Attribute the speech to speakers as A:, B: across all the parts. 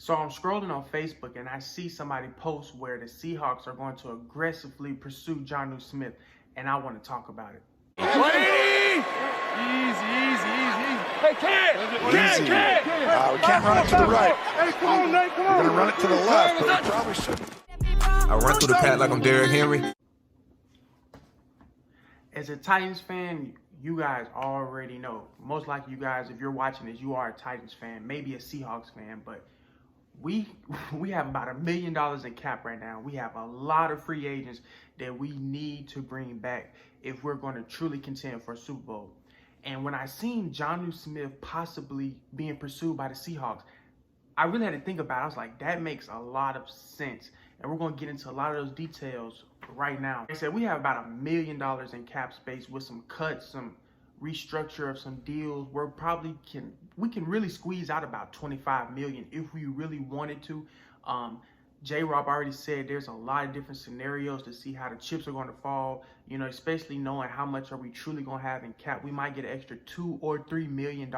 A: So I'm scrolling on Facebook and I see somebody post where the Seahawks are going to aggressively pursue Jonnu Smith, and I want to talk about it.
B: Easy. Hey, kid!
C: We can't run it to the right.
B: Hey, come on, Nate, come on.
C: We're going to run it to the left, but we probably shouldn't.
D: I run through the pad like I'm Derrick Henry.
A: As a Titans fan, you guys already know. Most likely you guys, if you're watching this, you are a Titans fan, maybe a Seahawks fan, but we have about $1 million in cap right now. We have a lot of free agents that we need to bring back if we're going to truly contend for a Super Bowl. And when I seen Jonnu Smith possibly being pursued by the Seahawks, I really had to think about it. I was like, that makes a lot of sense. And we're going to get into a lot of those details right now. Like I said, we have about $1 million in cap space with some cuts, some restructure of some deals. We can really squeeze out about $25 million if we really wanted to. J-Rob already said there's a lot of different scenarios to see how the chips are going to fall, especially knowing how much are we truly going to have in cap. We might get an extra $2 or $3 million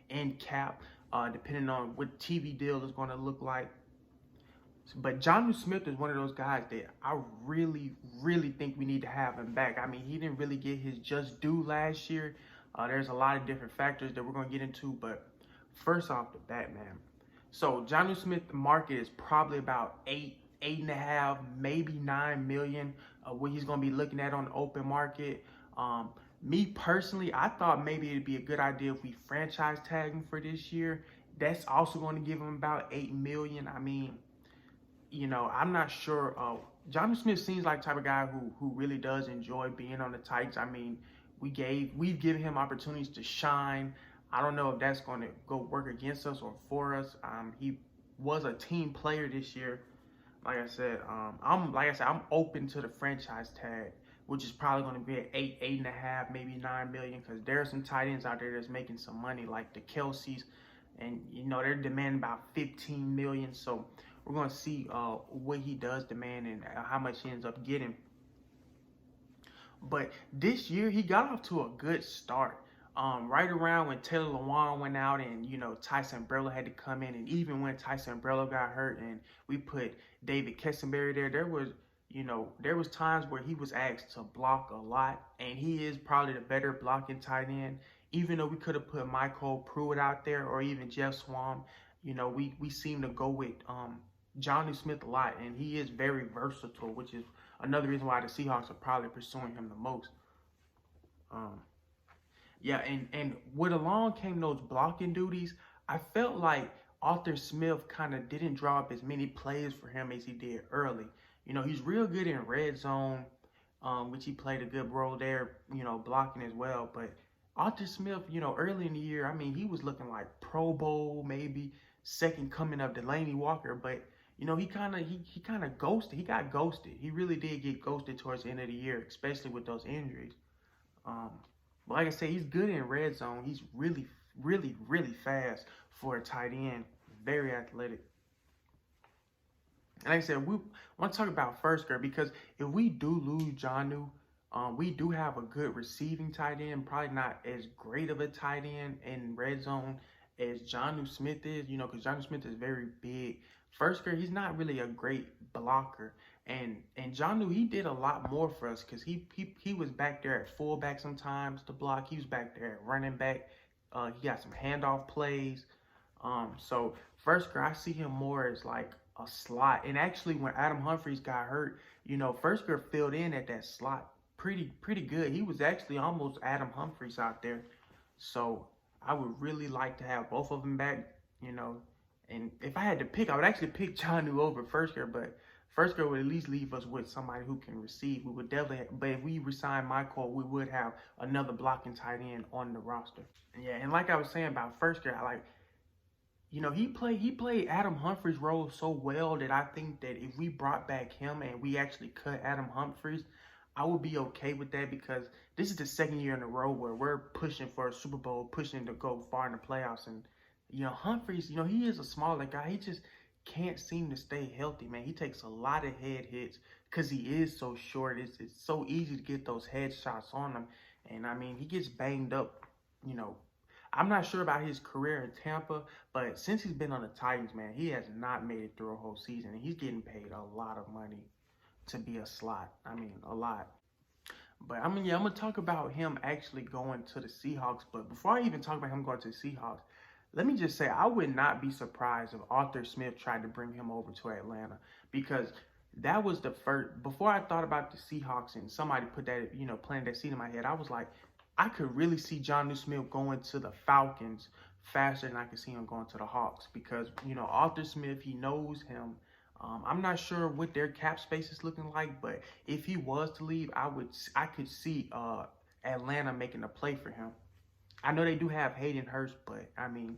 A: in cap, depending on what TV deal is going to look like. But Jonnu Smith is one of those guys that I really, really think we need to have him back. I mean, he didn't really get his just due last year. There's a lot of different factors that we're going to get into. But first off the bat, man. So Jonnu Smith, the market is probably about 8.5, maybe 9 million. What he's going to be looking at on the open market. Me personally, I thought maybe it'd be a good idea if we franchise tag him for this year. That's also going to give him about 8 million. I mean, I'm not sure. Jonnu Smith seems like the type of guy who really does enjoy being on the Titans. I mean, we've given him opportunities to shine. I don't know if that's going to go work against us or for us. He was a team player this year. Like I said, I'm open to the franchise tag, which is probably going to be at 8.5, maybe 9 million, because there are some tight ends out there that's making some money, like the Kelce's, and they're demanding about 15 million. So we're going to see what he does demand and how much he ends up getting. But this year, he got off to a good start. Right around when Taylor Lewan went out and, Tyson Brello had to come in. And even when Tyson Brello got hurt and we put David Kessenberry there was times where he was asked to block a lot. And he is probably the better blocking tight end. Even though we could have put Michael Pruitt out there or even Jeff Swam, we seem to go with Jonnu Smith a lot. And he is very versatile, which is another reason why the Seahawks are probably pursuing him the most. Yeah, and with along came those blocking duties, I felt like Arthur Smith kind of didn't draw up as many plays for him as he did early. He's real good in red zone, which he played a good role there, blocking as well. But Arthur Smith, early in the year, I mean, he was looking like Pro Bowl, maybe second coming of Delaney Walker. But, he kind of ghosted. He got ghosted. He really did get ghosted towards the end of the year, especially with those injuries. But like I said, he's good in red zone. He's really, really, really fast for a tight end. Very athletic. And like I said, we want to talk about first grade because if we do lose Jonnu, we do have a good receiving tight end. Probably not as great of a tight end in red zone as Jonnu Smith is, because Jonnu Smith is very big. First grade, he's not really a great blocker. And Jonnu, he did a lot more for us because he was back there at fullback sometimes to block. He was back there at running back. He got some handoff plays. So first grade, I see him more as like a slot. And actually, when Adam Humphries got hurt, first grade filled in at that slot pretty good. He was actually almost Adam Humphries out there. So I would really like to have both of them back, And if I had to pick, I would actually pick Jonnu over first grade, but first grade would at least leave us with somebody who can receive. We would definitely, but if we resign Michael, we would have another blocking tight end on the roster. Yeah, and like I was saying about first grade, he played Adam Humphries' role so well that I think that if we brought back him and we actually cut Adam Humphries, I would be okay with that because this is the second year in a row where we're pushing for a Super Bowl, pushing to go far in the playoffs. And, Humphries, he is a smaller guy. He just can't seem to stay healthy, man. He takes a lot of head hits because he is so short. It's so easy to get those head shots on him. And, I mean, he gets banged up, I'm not sure about his career in Tampa, but since he's been on the Titans, man, he has not made it through a whole season. And he's getting paid a lot of money to be a slot. I mean, a lot. But I'm gonna talk about him actually going to the Seahawks. But before I even talk about him going to the Seahawks, let me just say I would not be surprised if Arthur Smith tried to bring him over to Atlanta, because that was the first. Before I thought about the Seahawks and somebody put that, planted that seed in my head, I was like, I could really see Jonnu Smith going to the Falcons faster than I could see him going to the Hawks, because Arthur Smith, he knows him. I'm not sure what their cap space is looking like, but if he was to leave, I could see Atlanta making a play for him. I know they do have Hayden Hurst, but I mean,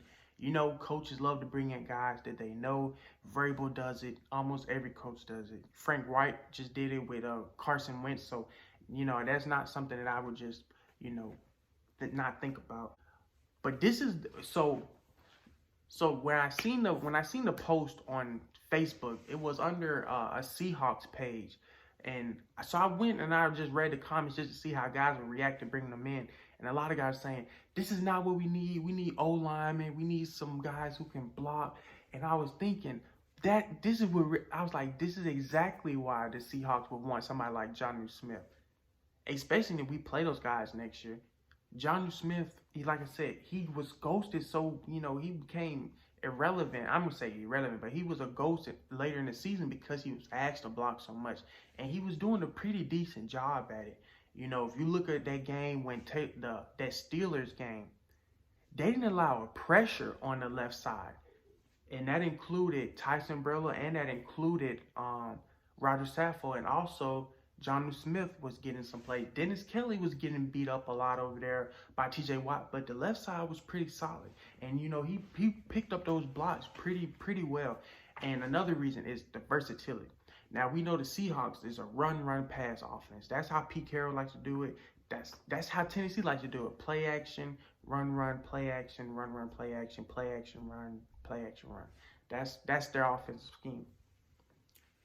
A: coaches love to bring in guys that they know. Vrabel does it. Almost every coach does it. Frank Wright just did it with Carson Wentz. So, that's not something that I would just, not think about. But this is so when I seen the post on Facebook, it was under a Seahawks page, and so I went and I just read the comments just to see how guys would react to bringing them in. And a lot of guys saying, this is not what we need. We need O-linemen. We need some guys who can block. And I was thinking this is exactly why the Seahawks would want somebody like Jonnu Smith, especially if we play those guys next year. Jonnu Smith, like I said, he was ghosted, so he became irrelevant. I'm gonna say irrelevant, but he was a ghost later in the season because he was asked to block so much, and he was doing a pretty decent job at it. If you look at that game when that Steelers game, they didn't allow a pressure on the left side, and that included Tyson Brella, and that included Roger Saffold, and also Jonnu Smith was getting some play. Dennis Kelly was getting beat up a lot over there by T.J. Watt, but the left side was pretty solid, and he picked up those blocks pretty well. And another reason is the versatility. Now, we know the Seahawks is a run-pass offense. That's how Pete Carroll likes to do it. That's how Tennessee likes to do it. Play action, run, play action, run, play action, play action, run, play action, run. That's their offensive scheme.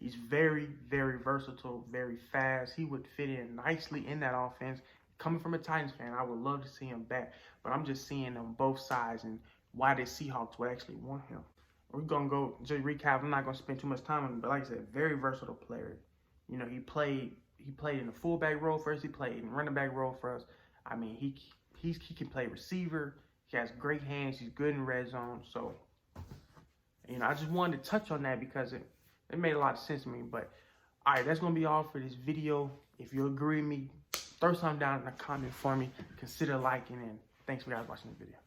A: He's very, very versatile, very fast. He would fit in nicely in that offense. Coming from a Titans fan, I would love to see him back. But I'm just seeing on both sides and why the Seahawks would actually want him. We're going to go, just recap, I'm not going to spend too much time on him, but like I said, very versatile player. He played in the fullback role for us. He played in the running back role for us. I mean, he can play receiver. He has great hands. He's good in red zone. So, I just wanted to touch on that because it made a lot of sense to me. But, all right, that's going to be all for this video. If you agree with me, throw something down in the comment for me. Consider liking, and thanks for guys watching the video.